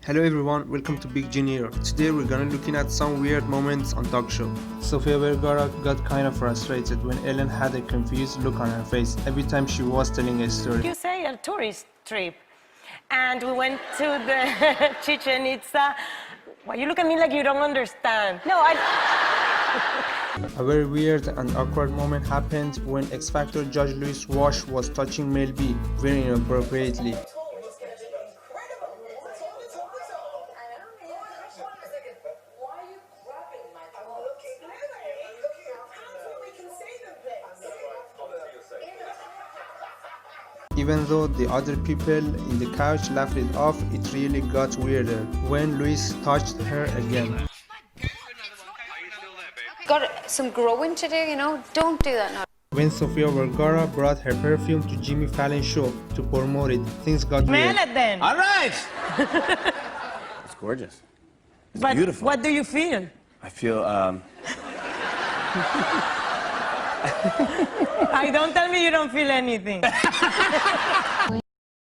Hello everyone, welcome to Big Junior. Today we're gonna looking at some weird moments on talk show. Sofia Vergara got kind of frustrated when Ellen had a confused look on her face every time she was telling a story. You say a tourist trip, and we went to the Chichen Itza. Why you look at me like you don't understand? No, A very weird and awkward moment happened when X Factor judge Louis Wash was touching Mel B very inappropriately. Even though the other people in the couch laughed it off, it really got weirder when Louis touched her again. Got some growing to do, you know? Don't do that now. When Sofia Vergara brought her perfume to Jimmy Fallon's show to promote it, things got weird. Smell it then. All right. It's gorgeous. It's But beautiful. what do you feel? I feel, Don't tell me you don't feel anything.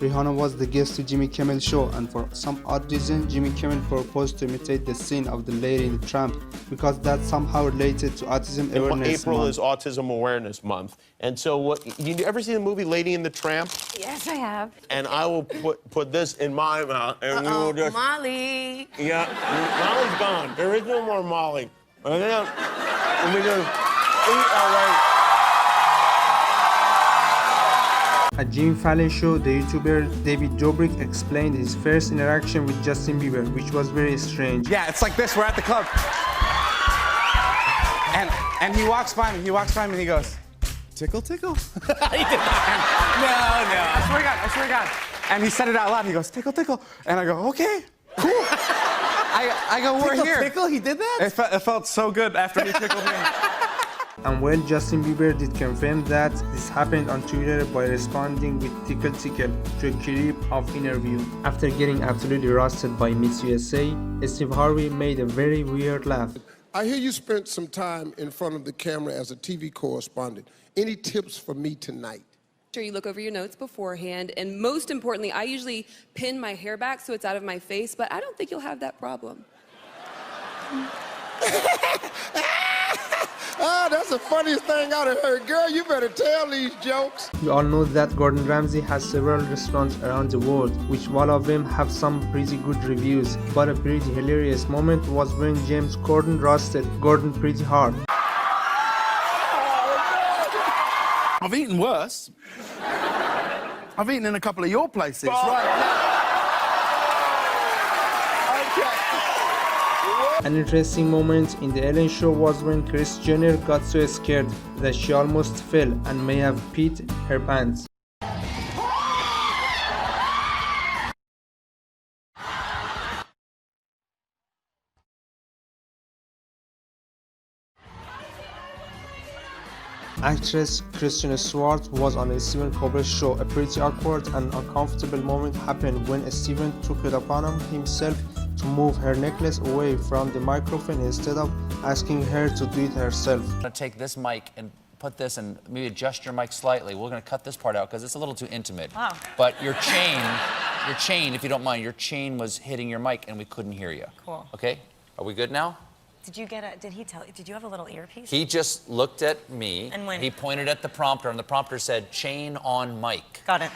Rihanna was the guest to Jimmy Kimmel's show, and for some odd reason, Jimmy Kimmel proposed to imitate the scene of the lady in the tramp because that's somehow related to Autism Awareness April Month. is Autism Awareness Month, and so what? You ever see the movie Lady and the Tramp? Yes, I have. And I will put this in my mouth, and we will just. Molly. Yeah, Molly's gone. There is no more Molly. And then we just eat our way. At Jimmy Fallon's show, the YouTuber David Dobrik explained his first interaction with Justin Bieber, which was very strange. Yeah, it's like this. We're at the club. And he walks by me. And he goes, tickle, tickle. he did not. No. I swear to God. And he said it out loud. He goes, tickle, tickle. And I go, okay, cool. I go, we're Tickle, here. tickle? He did that? It felt so good after he tickled me. And well, Justin Bieber did confirm that this happened on Twitter by responding with tickle tickle to a clip of interview. After getting absolutely roasted by Miss USA, Steve Harvey made a very weird laugh. I hear you spent some time in front of the camera as a TV correspondent. Any tips for me tonight? Sure, you look over your notes beforehand, and most importantly, I usually pin my hair back so it's out of my face, but I don't think you'll have that problem. Ah, that's the funniest thing I've heard. Girl, you better tell these jokes. You all know that Gordon Ramsay has several restaurants around the world, which all of them have some pretty good reviews. But a pretty hilarious moment was when James Corden roasted Gordon pretty hard. I've eaten worse. I've eaten in a couple of your places. Right. An interesting moment in the Ellen show was when Kris Jenner got so scared that she almost fell and may have peed her pants. Actress Kristen Stewart was on Stephen Colbert's show. A pretty awkward and uncomfortable moment happened when Stephen took it upon himself to move her necklace away from the microphone instead of asking her to do it herself. I'm gonna take this mic and put this and maybe adjust your mic slightly. We're gonna cut this part out because it's a little too intimate. Wow. But your chain, if you don't mind, your chain was hitting your mic and we couldn't hear you. Cool. Okay? Are we good now? Did you have a little earpiece? He just looked at me. And when? He pointed at the prompter and the prompter said, chain on mic. Got it.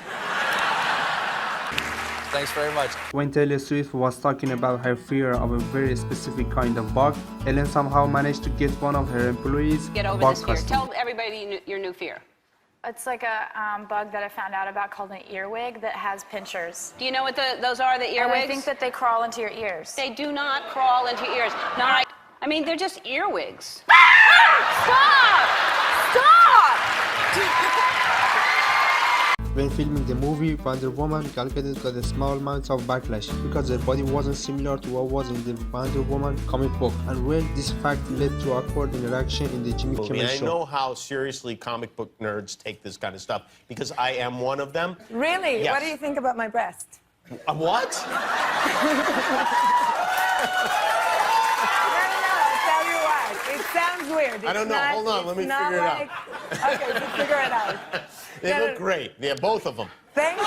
Thanks very much. When Taylor Swift was talking about her fear of a very specific kind of bug, Ellen somehow managed to get one of her employees Get over bug this fear. costume. Tell everybody your new fear. It's like a bug that I found out about called an earwig that has pinchers. Do you know what those are, the And earwigs? I think that they crawl into your ears. They do not crawl into your ears. No, I mean, they're just earwigs. Stop! Stop! When filming the movie Wonder Woman, Gal Gadot got a small amount of backlash because her body wasn't similar to what was in the Wonder Woman comic book, and well, this fact led to awkward interaction in the Jimmy Kimmel I show. know how seriously comic book nerds take this kind of stuff because I am one of them. Really? Yes. What do you think about my breast? What? It sounds weird. I don't know. Hold on. Let me figure it out. Okay, so figure it out. They look great. Yeah, both of them. Thank you.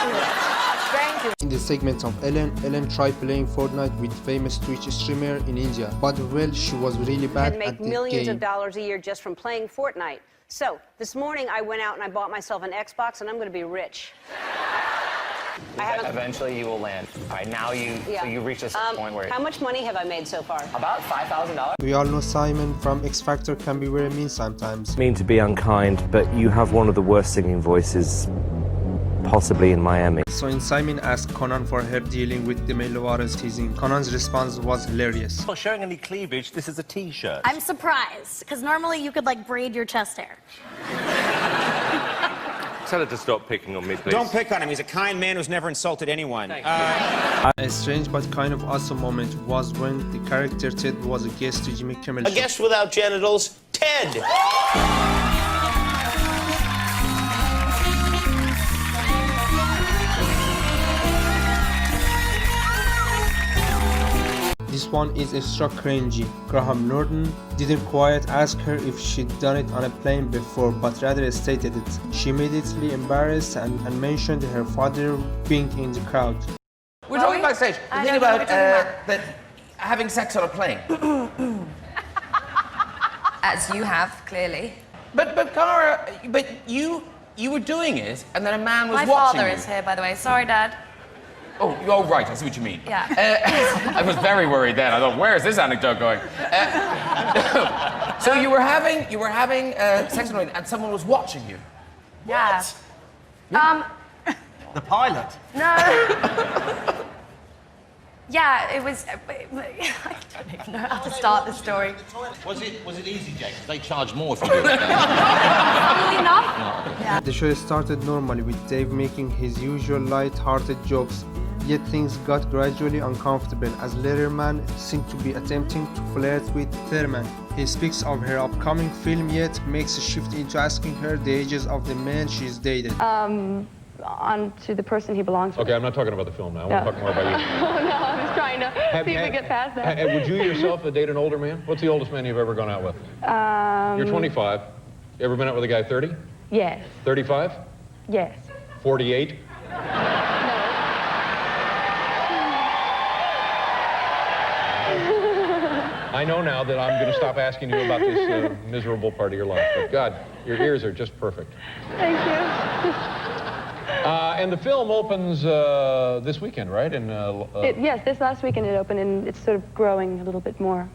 Thank you. In the segment of Ellen tried playing Fortnite with famous Twitch streamer in India, but well, she was really bad And at make the millions game. of dollars a year just from playing Fortnite. So this morning I went out and I bought myself an Xbox, and I'm going to be rich. Eventually you will land. All right, now so you reach this point where... How much money have I made so far? About $5,000. We all know Simon from X Factor can be very mean sometimes. Mean to be unkind, but you have one of the worst singing voices possibly in Miami. So when Simon asked Conan for help dealing with Demi Lovato's teasing, Conan's response was hilarious. Not showing any cleavage, this is a t-shirt. I'm surprised, because normally you could like braid your chest hair. Tell her to stop picking on me, please. Don't pick on him. He's a kind man who's never insulted anyone. A strange but kind of awesome moment was when the character Ted was a guest to Jimmy Kimmel A show. guest without genitals, Ted! This one is extra cringy. Graham Norton didn't quite ask her if she'd done it on a plane before, but rather stated it. She immediately embarrassed and mentioned her father being in the crowd. We're talking backstage. The thing about that having sex on a plane. As you have, clearly. But Cara, you were doing it, and then a man was watching you. My father is here, by the way. Sorry, Dad. Oh, right, I see what you mean. Yeah. I was very worried then. I thought, where's this anecdote going? So you were having sex on a plane, and someone was watching you. Yeah. The pilot? No. Yeah, it was... I don't even know how to start the story. Was it easy, Jake? They charge more if you do it. Probably not. Yeah. The show started normally with Dave making his usual light-hearted jokes, yet things got gradually uncomfortable as Letterman seemed to be attempting to flirt with Thurman. He speaks of her upcoming film, yet makes a shift into asking her the ages of the men she's dated. On to the person he belongs to. Okay, I'm not talking about the film now. I want to talk more about you. Oh, no, I was trying to see if we get past that. Would you yourself date an older man? What's the oldest man you've ever gone out with? You're 25. You ever been out with a guy 30? Yes. 35? Yes. 48? I know now that I'm going to stop asking you about this miserable part of your life. But God, your ears are just perfect. Thank you. And the film opens this weekend, right? Yes, this last weekend it opened, and it's sort of growing a little bit more.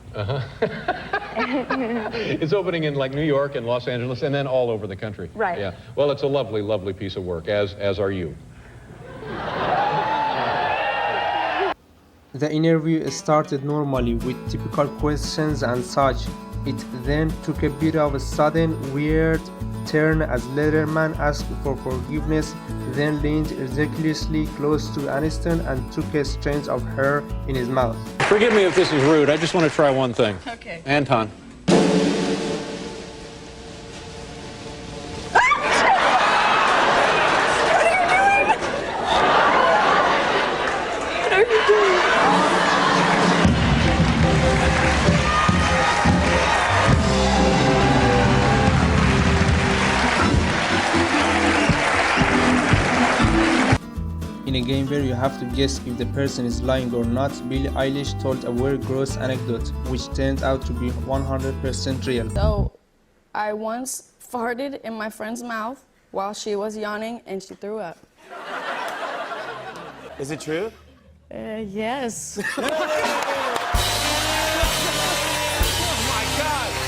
It's opening in like New York and Los Angeles, and then all over the country. Right. Yeah. Well, it's a lovely, lovely piece of work, as are you. The interview started normally with typical questions and such. It then took a bit of a sudden, weird turn as Letterman asked for forgiveness, then leaned ridiculously close to Aniston and took a strand of hair in his mouth. Forgive me if this is rude. I just want to try one thing. Okay. Anton. In a game where you have to guess if the person is lying or not, Billie Eilish told a very gross anecdote, which turned out to be 100% real. So, I once farted in my friend's mouth while she was yawning and she threw up. Is it true? Yes.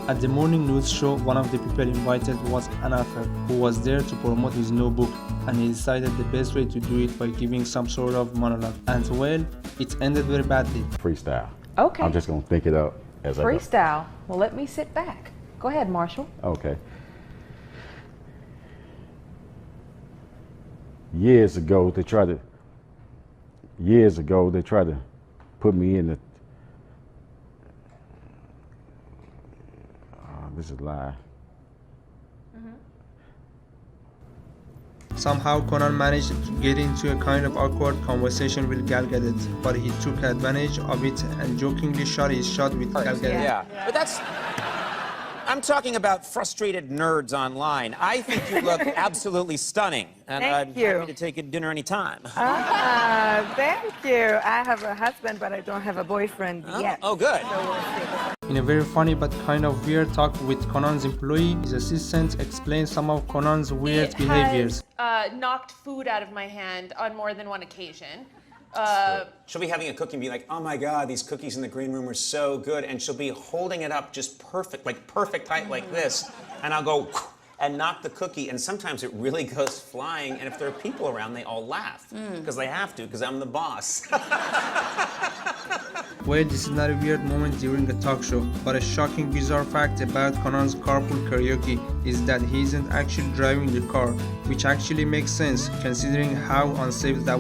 At the morning news show, one of the people invited was an author who was there to promote his new book, and he decided the best way to do it by giving some sort of monologue. And well, it ended very badly. Freestyle. Okay. I'm just gonna think it up as I go. Freestyle. Well, let me sit back. Go ahead, Marshall. Okay. Years ago, they tried to put me in the. This is a lie. Somehow Conan managed to get into a kind of awkward conversation with Gal Gadot, but he took advantage of it and jokingly shot his shot with Gal Gadot. Yeah. But that's... I I'm talking about frustrated nerds online. I think you look absolutely stunning, and I'm happy to take you to dinner anytime. Thank you. I have a husband, but I don't have a boyfriend yet. Oh, good. So we'll see. In a very funny but kind of weird talk with Conan's employee, his assistant explained some of Conan's weird behaviors. Knocked food out of my hand on more than one occasion. She'll be having a cookie and be like, oh my God, these cookies in the green room are so good. And she'll be holding it up just perfect, like perfect height like this. And I'll go and knock the cookie. And sometimes it really goes flying. And if there are people around, they all laugh. Because they have to, because I'm the boss. Well, this is not a weird moment during a talk show, but a shocking, bizarre fact about Conan's carpool karaoke is that he isn't actually driving the car, which actually makes sense considering how unsafe that